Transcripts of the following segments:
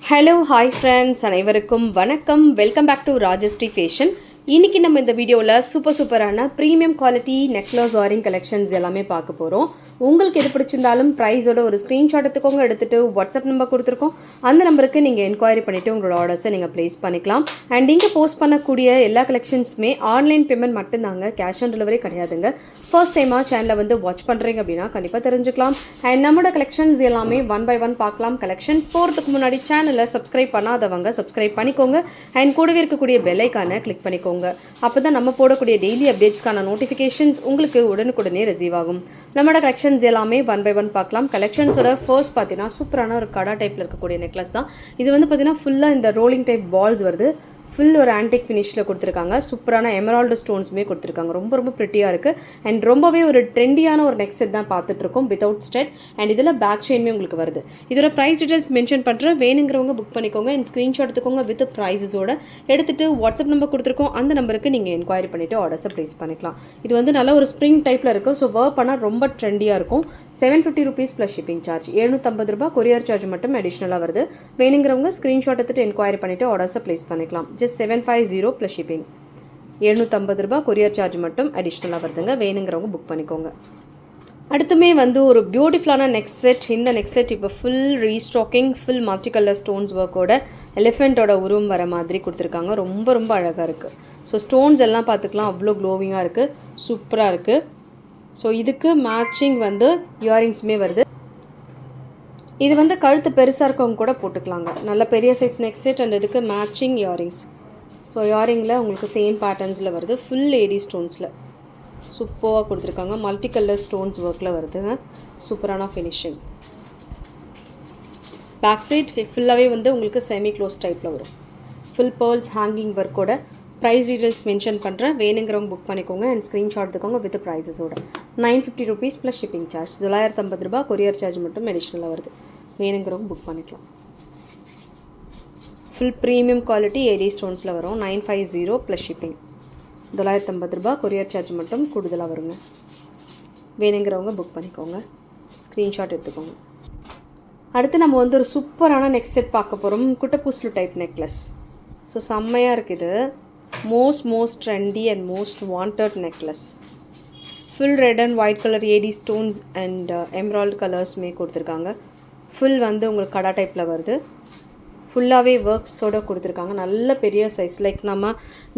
Hello hi friends, அனைவருக்கும் வணக்கம். Welcome back to Rajashree fashion. இன்றைக்கி நம்ம இந்த வீடியோவில் சூப்பரான premium quality necklace earring collections எல்லாமே பார்க்க போகிறோம். உங்களுக்கு எது பிடிச்சிருந்தாலும் ப்ரைஸோட ஒரு ஸ்க்ரீன்ஷாட் எடுத்துகிட்டு வாட்ஸ்அப் நம்பர் கொடுத்துருக்கோம். அந்த நம்பருக்கு நீங்கள் என்கொயரி பண்ணிவிட்டு உங்களோட ஆர்டர்ஸை நீங்கள் ப்ளேஸ் பண்ணிக்கலாம். அண்ட் இங்கே போஸ்ட் பண்ணக்கூடிய எல்லா கலெக்ஷன்ஸுமே ஆன்லைன் பேமெண்ட் மட்டும்தாங்க, கேஷ் ஆன் டெலிவரி கிடையாதுங்க. ஃபர்ஸ்ட் டைமாக சேனலை வந்து வாட்ச் பண்ணுறீங்க அப்படின்னா கண்டிப்பாக தெரிஞ்சுக்கலாம். அண்ட் நம்மளோட கலெக்ஷன்ஸ் எல்லாமே ஒன் பை ஒன் பார்க்கலாம். கலெக்ஷன்ஸ் போகிறதுக்கு முன்னாடி சேனலை சப்ஸ்கிரைப் பண்ணாதவங்க சப்ஸ்கிரைப் பண்ணிக்கோங்க. அண்ட் கூடவே இருக்கக்கூடிய பெல் ஐக்கானை கிளிக் பண்ணிக்கோங்க. அப்போ தான் நம்ம போடக்கூடிய டெய்லி அப்டேட்ஸ்க்கான நோட்டிஃபிகேஷன்ஸ் உங்களுக்கு உடனுக்குடனே ரிசீவ் ஆகும். நம்மளோட கலெக்ஷன்ஸ் எல்லாமே ஒன் பை ஒன் பார்க்கலாம். கலெக்ஷன்ஸோட ஃபர்ஸ்ட் பார்த்தீங்கன்னா சூப்பரான ஒரு கடா டைப்பில் இருக்கக்கூடிய நெக்லஸ் தான். இது வந்து பார்த்தீங்கன்னா ஃபுல்லாக இந்த ரோலிங் டைப் பால்ஸ் வருது. ஃபுல் ஒரு ஆன்டிக் ஃபினிஷில் கொடுத்துருக்காங்க. சூப்பரான எமரால்டு ஸ்டோன்ஸுமே கொடுத்துருக்காங்க. ரொம்ப ப்ரிட்டியாக இருக்குது. அண்ட் ரொம்பவே ஒரு ட்ரெண்டியான ஒரு நெக் செட் தான் பார்த்துட்ருக்கோம், வித்தவுட் ஸ்டெட். அண்ட் இதில் பேக் செயினுமே உங்களுக்கு வருது. இதோட ப்ரைஸ் டீட்டெயில்ஸ் மென்ஷன் பண்ணுறேன், வேணுங்கிறவங்க புக் பண்ணிக்கோங்க. அண்ட் ஸ்க்ரீன்ஷாட் எடுத்துக்கோங்க வித் ப்ரைஸஸோட. எடுத்துகிட்டு வாட்ஸ்அப் நம்பர் கொடுத்துருக்கோம், அந்த நம்பருக்கு நீங்கள் என்கொயரி பண்ணிவிட்டு ஆர்டர்ஸை ப்ளேஸ் பண்ணிக்கலாம். இது வந்து நல்ல ஒரு ஸ்ப்ரிங் டைப்பில் இருக்கும். ஸோ ஒர்க் பண்ணால் ரொம்ப ட்ரெண்டியாக இருக்கும். 750 rupees ப்ளஸ் ஷிப்பிங் சார்ஜ். 750 ரூபாய் கொரியர் சார்ஜ் மட்டும் அடிஷ்னலாக வருது. வேணுங்கிறவங்க ஸ்க்ரீன்ஷாட் எடுத்துகிட்டு என்கொயரி பண்ணிவிட்டு ஆர்டர்ஸை ப்ளேஸ் பண்ணிக்கலாம். Just 750 plus shipping. 750 ரூபாய் கொரியர் சார்ஜ் மட்டும் அடிஷ்னலாக வருதுங்க. வேணுங்கிறவங்க புக் பண்ணிக்கோங்க. அடுத்துமே வந்து ஒரு பியூட்டிஃபுல்லான நெக் செட். இந்த நெக் செட் இப்போ full restocking, full multi colour stones ஒர்க்கோட எலிஃபெண்ட்டோட உருவம் வர மாதிரி கொடுத்துருக்காங்க. ரொம்ப அழகாக இருக்குது. ஸோ ஸ்டோன்ஸ் எல்லாம் பார்த்துக்கலாம், அவ்வளோ க்ளோவிங்காக இருக்குது, சூப்பராக இருக்குது. ஸோ இதுக்கு மேட்சிங் வந்து இயரிங்ஸுமே வருது. இது வந்து கழுத்து பெருசாக இருக்கவங்க கூட போட்டுக்கலாங்க. நல்ல பெரிய சைஸ் நெக் செட். அண்ட் இதுக்கு மேட்சிங் இயரிங்ஸ். ஸோ இயரிங்கில் உங்களுக்கு சேம் பேட்டர்ன்ஸில் வருது. ஃபுல் லேடி ஸ்டோன்ஸில் சூப்பராக கொடுத்துருக்காங்க. மல்டி கலர் ஸ்டோன்ஸ் ஒர்க்கில் வருதுங்க. சூப்பரான ஃபினிஷிங். பேக் சைட் ஃபுல்லாகவே வந்து உங்களுக்கு செமி க்ளோஸ் டைப்பில் வரும். ஃபுல் பேர்ல்ஸ் ஹேங்கிங் ஒர்க்கோட. ப்ரைஸ் டீட்டெயில்ஸ் மென்ஷன் பண்ணுறேன், வேணுங்கிறவங்க புக் பண்ணிக்கோங்க. அண்ட் ஸ்க்ரீன்ஷாட் எடுத்துக்கோங்க வித் ப்ரைஸஸோட. 950 rupees ப்ளஸ் ஷிப்பிங் சார்ஜ். 950 ரூபாய் கொரியர் சார்ஜ் மட்டும் அடிஷ்னலாக வருது. வேணுங்கிறவங்க புக் பண்ணிக்கலாம். ஃபுல் ப்ரீமியம் குவாலிட்டி ஏடி ஸ்டோன்ஸில் வரும். 950 ப்ளஸ் ஷிப்பிங். 950 ரூபாய் கொரியர் சார்ஜ் மட்டும் கூடுதலாக வருங்க. வேணுங்கிறவங்க புக் பண்ணிக்கோங்க. ஸ்க்ரீன்ஷாட் எடுத்துக்கோங்க. அடுத்து நம்ம வந்து ஒரு சூப்பரான நெக் செட் பார்க்க போகிறோம். குட்டப்பூசலு டைப் நெக்லஸ். ஸோ செம்மையாக இருக்குது. Most trendy and most wanted necklace. Full red and white colour AD stones and emerald கலர்ஸுமே கொடுத்துருக்காங்க. ஃபுல் வந்து உங்களுக்கு கடா டைப்பில் வருது. ஃபுல்லாகவே ஒர்க்ஸோடு கொடுத்துருக்காங்க. நல்ல பெரிய சைஸ். லைக் நம்ம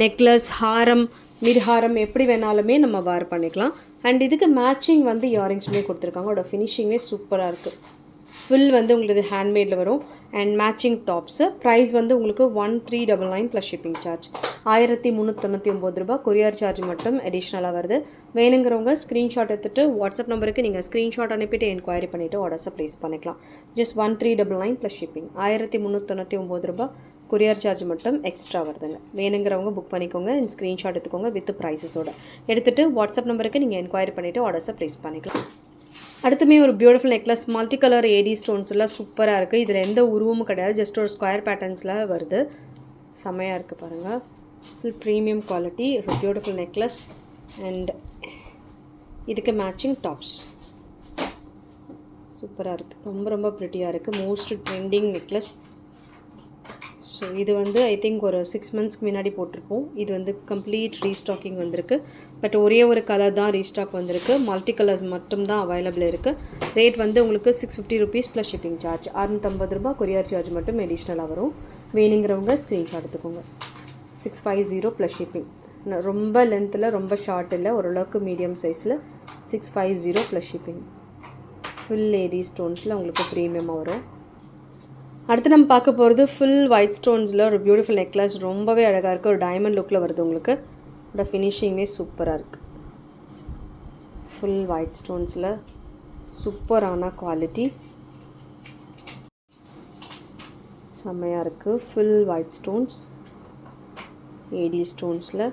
நெக்லஸ், ஹாரம், மிட் ஹாரம் எப்படி வேணாலுமே நம்ம வேர் பண்ணிக்கலாம். அண்ட் இதுக்கு மேட்சிங் வந்து இயரிங்ஸுமே கொடுத்துருக்காங்க. அதோட ஃபினிஷிங்குமே சூப்பராக இருக்குது. ஃபுல் வந்து உங்களுக்கு ஹேண்ட்மேடில் வரும். And matching tops. ப்ரைஸ் வந்து உங்களுக்கு 1399 ப்ளஸ் ஷிப்பிங் சார்ஜ். 1399 ரூபாய் கொரியர் சார்ஜ் மட்டும் அடிஷ்னலாக வருது. வேணுங்கிறவங்க ஸ்க்ரீன்ஷாட் எடுத்துகிட்டு வாட்ஸ்அப் நம்பருக்கு நீங்கள் ஸ்க்ரீன்ஷாட் அனுப்பிட்டு என்கொயரி பண்ணிவிட்டு ஆர்டர்ஸை ப்ளேஸ் பண்ணிக்கலாம். Just 1399 plus shipping. 1399 ரூபாய் கொரியர் சார்ஜ் மட்டும் எக்ஸ்ட்ரா வருதுங்க. வேணுங்கிறவங்க புக் பண்ணிக்கோங்க. அண்ட் ஸ்க்ரீன்ஷாட் எடுத்துக்கோங்க வித் ப்ரைஸஸோட. எடுத்துகிட்டு வாட்ஸ்அப் நம்பருக்கு நீங்கள் என்கொயரி பண்ணிவிட்டு ஆர்டர்ஸை ப்ளேஸ் பண்ணிக்கலாம். அடுத்துமே ஒரு பியூட்டிஃபுல் நெக்லஸ். மல்டி கலர் ஏடி ஸ்டோன்ஸ்லாம் சூப்பராக இருக்குது. இதில் எந்த உருவமும் கிடையாது, ஜஸ்ட் ஒரு ஸ்கொயர் பேட்டர்ன்ஸில் வருது. செம்மையாக இருக்குது பாருங்கள். ஃபுல் ப்ரீமியம் குவாலிட்டி, ஒரு பியூட்டிஃபுல் நெக்லஸ். அண்ட் இதுக்கு மேட்சிங் டாப்ஸ். சூப்பராக இருக்குது. ரொம்ப ப்ரிட்டியாக இருக்குது. Most trending necklace. ஸோ இது வந்து ஐ திங்க் ஒரு 6 months முன்னாடி போட்டிருப்போம். இது வந்து கம்ப்ளீட் ரீஸ்டாக்கிங் வந்திருக்கு. பட் ஒரே ஒரு கலர் தான் ரீஸ்டாக் வந்திருக்கு. மல்டி கலர்ஸ் மட்டும்தான் அவைலபிள் இருக்குது. ரேட் வந்து உங்களுக்கு 650 rupees ப்ளஸ் ஷிப்பிங் சார்ஜ். 650 ரூபாய் கொரியர் சார்ஜ் மட்டும் அடிஷ்னலாக வரும். வேணுங்கிறவங்க ஸ்க்ரீன்ஷாட் எடுத்துக்கோங்க. 650 ப்ளஸ் ஷிப்பிங். ரொம்ப லென்த்தில், ரொம்ப ஷார்ட் இல்லை, ஓரளவுக்கு மீடியம் சைஸில். 650 ப்ளஸ் ஷிப்பிங். ஃபுல் லேடி ஸ்டோன்ஸில் உங்களுக்கு ப்ரீமியமாக வரும். அடுத்து நம்ம பார்க்க போகிறது ஃபுல் ஒயிட் ஸ்டோன்ஸில் ஒரு பியூட்டிஃபுல் நெக்லஸ். ரொம்பவே அழகாக இருக்குது. ஒரு டைமண்ட் லுக்கில் வருது உங்களுக்கு. அதோட ஃபினிஷிங்குமே சூப்பராக இருக்குது. ஃபுல் ஒயிட் ஸ்டோன்ஸில் சூப்பரான குவாலிட்டி. செம்மையாக இருக்குது. ஃபுல் ஒயிட் ஸ்டோன்ஸ், ஏடி ஸ்டோன்ஸில்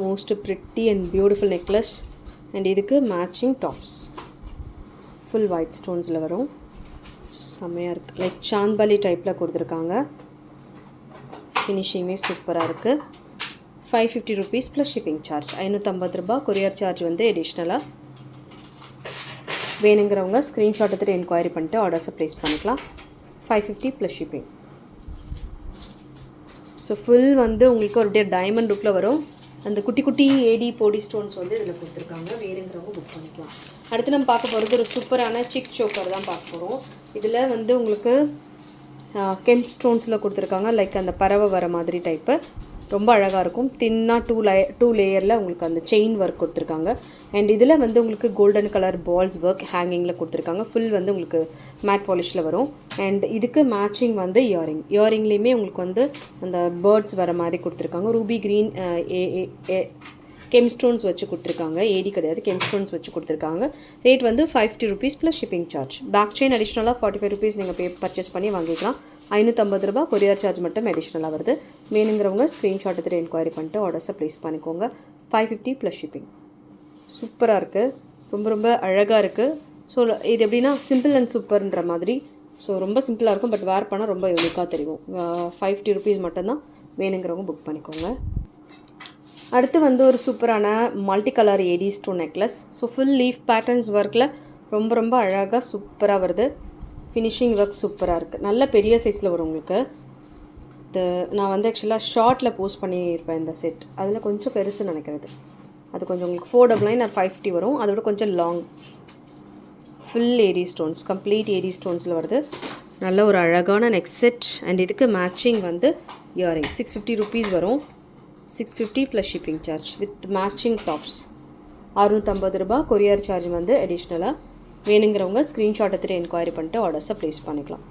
most pretty and beautiful necklace. And இதுக்கு மேட்சிங் டாப்ஸ். ஃபுல் ஒயிட் ஸ்டோன்ஸில் வரும். செம்மையாக இருக்குது. லைக் சாந்த்பாலி டைப்பில் கொடுத்துருக்காங்க. ஃபினிஷிங்குமே சூப்பராக இருக்குது. 550 rupees ப்ளஸ் ஷிப்பிங் சார்ஜ். 550 ரூபாய் கொரியர் சார்ஜ் வந்து அடிஷ்னலாக. வேணுங்கிறவங்க ஸ்க்ரீன்ஷாட் எடுத்துகிட்டு என்கொயரி பண்ணிட்டு ஆர்டர்ஸை ப்ளேஸ் பண்ணிக்கலாம். 550 ப்ளஸ் ஷிப்பிங். ஸோ ஃபுல் வந்து உங்களுக்கு ஒரு டைமண்ட் லுக்கில் வரும். அந்த குட்டி குட்டி ஏடி போடி ஸ்டோன்ஸ் வந்து இதில் கொடுத்துருக்காங்க. வேணுங்கிறவங்க புக் பண்ணிக்கலாம். அடுத்து நம்ம பார்க்க போகிறது ஒரு சூப்பரான சிக் சோக்கர் தான் பார்க்க போகிறோம். இதில் வந்து உங்களுக்கு கெம்ப் ஸ்டோன்ஸில் கொடுத்துருக்காங்க. லைக் அந்த பறவை வர மாதிரி டைப்பு. ரொம்ப அழகாக இருக்கும். தின்னாக டூ லேயரில் உங்களுக்கு அந்த செயின் ஒர்க் கொடுத்துருக்காங்க. அண்ட் இதில் வந்து உங்களுக்கு கோல்டன் கலர் பால்ஸ் ஒர்க் ஹேங்கிங்கில் கொடுத்துருக்காங்க. ஃபுல் வந்து உங்களுக்கு மேட் பாலிஷில் வரும். அண்ட் இதுக்கு மேட்சிங் வந்து இயரிங்லேயுமே உங்களுக்கு வந்து அந்த பேர்ட்ஸ் வர மாதிரி கொடுத்துருக்காங்க. ரூபி க்ரீன் கெம் ஸ்டோன்ஸ் வச்சு கொடுத்துருக்காங்க. ஏடி கிடையாது, கெம் ஸ்டோன்ஸ் வச்சு கொடுத்துருக்காங்க. ரேட் வந்து 550 rupees plus shipping charge. Back chain அடிஷ்னலாக 45 ருபீஸ் நீங்கள் பர்ச்சேஸ் பண்ணி வாங்கிக்கலாம். 550 ரூபா கொரியர் சார்ஜ் மட்டும் அடிஷ்னலாக வருது. வேணுங்கிறவங்க ஸ்க்ரீன்ஷாட் எடுத்துகிட்டு என்கொயரி பண்ணிட்டு ஆர்டர்ஸை ப்ளேஸ் பண்ணிக்கோங்க. 550 ப்ளஸ் ஷிப்பிங். சூப்பராக இருக்குது, ரொம்ப ரொம்ப அழகாக இருக்குது. ஸோ இது எப்படின்னா சிம்பிள் அண்ட் சூப்பர்ன்ற மாதிரி. ஸோ ரொம்ப சிம்பிளாக இருக்கும், பட் வேர் பண்ணால் ரொம்ப யூனிக்காக தெரியும். 550 ருபீஸ் மட்டும்தான். வேணுங்கிறவங்க புக் பண்ணிக்கோங்க. அடுத்து வந்து ஒரு சூப்பரான multi colour AD stone necklace. So full leaf patterns ஒர்க்கில் ரொம்ப ரொம்ப அழகாக சூப்பராக வருது. ஃபினிஷிங் ஒர்க் சூப்பராக இருக்குது. நல்ல பெரிய சைஸில் வரும் உங்களுக்கு. நான் வந்து ஆக்சுவலாக ஷார்ட்டில் போஸ்ட் பண்ணியிருப்பேன் இந்த செட். அதில் கொஞ்சம் பெருசுன்னு நினைக்கிறது. அது கொஞ்சம் உங்களுக்கு 499 ஆர் 550 வரும். அதோட கொஞ்சம் long. Full AD stones, complete AD ஸ்டோன்ஸில் வருது. நல்ல ஒரு அழகான நெக் செட். அண்ட் இதுக்கு மேட்சிங் வந்து இயரிங் 650 ருபீஸ் வரும். 650 plus shipping charge with matching tops. 650 ரூபா கொரியர் சார்ஜ் வந்து அடிஷ்னலாக. வேணுங்கிறவங்க ஸ்க்ரீன்ஷாட் எடுத்துகிட்டு என்கொயரி பண்ணிட்டு ஆர்டர்ஸை ப்ளேஸ் பண்ணிக்கலாம்.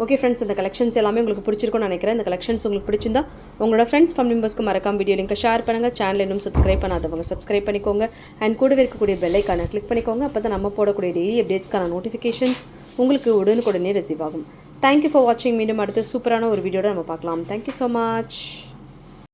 ஓகே ஃப்ரெண்ட்ஸ், இந்த கலெக்ஷன்ஸ் எல்லாமே உங்களுக்கு பிடிச்சிருக்கும்னு நினைக்கிறேன். இந்த கலெக்ஷன்ஸ் உங்களுக்கு பிடிச்சிருந்தா உங்களோட ஃப்ரெண்ட்ஸ் ஃபேமிலி மெம்பர்ஸ்க்கு மறக்காம வீடியோ லிங்க் ஷேர் பண்ணுங்கள். சேனல் இன்னும் சப்ஸ்கிரைப் பண்ணாதவங்க சப்ஸ்கிரைப் பண்ணிக்கோங்க. அண்ட் கூடவே இருக்கக்கூடிய பெல் ஐக்கானை கிளிக் பண்ணிக்கோங்க. அப்போ தான் நம்ம போடக்கூடிய டெய்லி அப்டேட்ஸ்க்கான நோட்டிஃபிகேஷன்ஸ் உங்களுக்கு உடனுக்குடனே ரிசீவ் ஆகும். தேங்க்யூ ஃபார் வாட்சிங். மீண்டும் அடுத்து சூப்பரான ஒரு வீடியோட நம்ம பார்க்கலாம். Thank you so much.